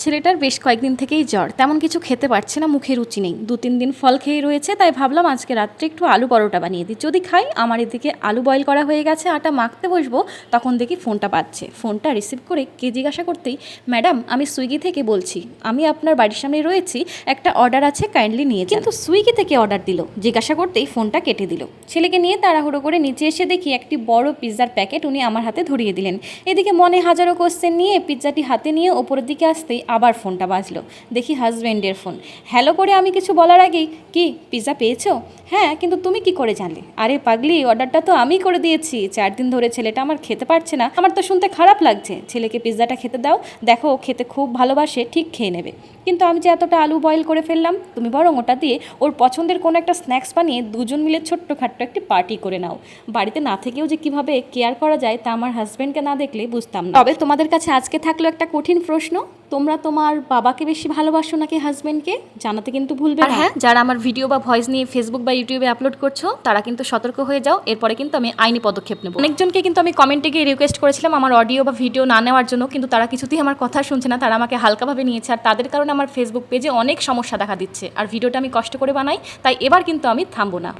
ছেলেটার বেশ কয়েকদিন থেকেই জ্বর, তেমন কিছু খেতে পারছে না, মুখে রুচি নেই। 2-3 দিন ফল খেয়ে রয়েছে, তাই ভাবলাম আজকে রাত্রে একটু আলু পরোটা বানিয়ে দিই, যদি খাই। আমার এদিকে আলু বয়েল করা হয়ে গেছে, আটা মাখতে বসবো, তখন দেখি ফোনটা বাজছে। ফোনটা রিসিভ করে কে জিজ্ঞাসা করতেই, ম্যাডাম আমি সুইগি থেকে বলছি, আমি আপনার বাড়ির সামনে রয়েছি, একটা অর্ডার আছে, কাইন্ডলি নিয়ে যান। কিন্তু সুইগি থেকে অর্ডার দিল, জিজ্ঞাসা করতেই ফোনটা কেটে দিল। ছেলেকে নিয়ে তাড়াহুড়ো করে নিচে এসে দেখি একটি বড় পিৎজার প্যাকেট উনি আমার হাতে ধরিয়ে দিলেন। এদিকে মনে হাজারো কোশ্চেন নিয়ে পিৎজাটি হাতে নিয়ে ওপরের দিকে আসতেই আবার ফোনটা বাজলো। দেখি হাজব্যান্ডের ফোন। হ্যালো করে আমি কিছু বলার আগেই, কি পিৎজা পেয়েছো? হ্যাঁ, কিন্তু তুমি কি করে জানলে? আরে পাগলি, অর্ডারটা তো আমি করে দিয়েছি। 4 দিন ধরে ছেলেটা আমার খেতে পারছে না, আমার তো শুনতে খারাপ লাগছে। ছেলেকে পিৎজাটা খেতে দাও, দেখো ও খেতে খুব ভালোবাসে, ঠিক খেয়ে নেবে। কিন্তু আমি যে এতটা আলু বয়েল করে ফেললাম, তুমি বরং ওটা দিয়ে ওর পছন্দের কোনো একটা স্ন্যাক্স বানিয়ে দুজন মিলে ছোট্টখাট্ট একটি পার্টি করে নাও। বাড়িতে না থেকেও যে কিভাবে কেয়ার করা যায় তা আমার হাজব্যান্ডকে না দেখলে বুঝতাম না। তবে তোমাদের কাছে আজকে থাকলো একটা কঠিন প্রশ্ন, তোমরা তোমার বাবাকে বেশি ভালোবাসো নাকি হাজব্যান্ডকে? জানাতে কিন্তু ভুলবে না। হ্যাঁ, যারা আমার ভিডিও বা ভয়েস নিয়ে ফেসবুক বা ইউটিউবে আপলোড করছো তারা কিন্তু সতর্ক হয়ে যাও, এরপরে কিন্তু আমি আইনি পদক্ষেপ নেব। অনেকজনকে কিন্তু আমি কমেন্টে গিয়ে রিকোয়েস্ট করেছিলাম আমার অডিও বা ভিডিও না নেওয়ার জন্য, কিন্তু তারা কিছুতেই আমার কথা শুনছে না, তারা আমাকে হালকাভাবে নিয়েছে। আর তাদের কারণে আমার ফেসবুক পেজে অনেক সমস্যা দেখা দিচ্ছে, আর ভিডিওটা আমি কষ্ট করে বানাই, তাই এবার কিন্তু আমি থামবো না।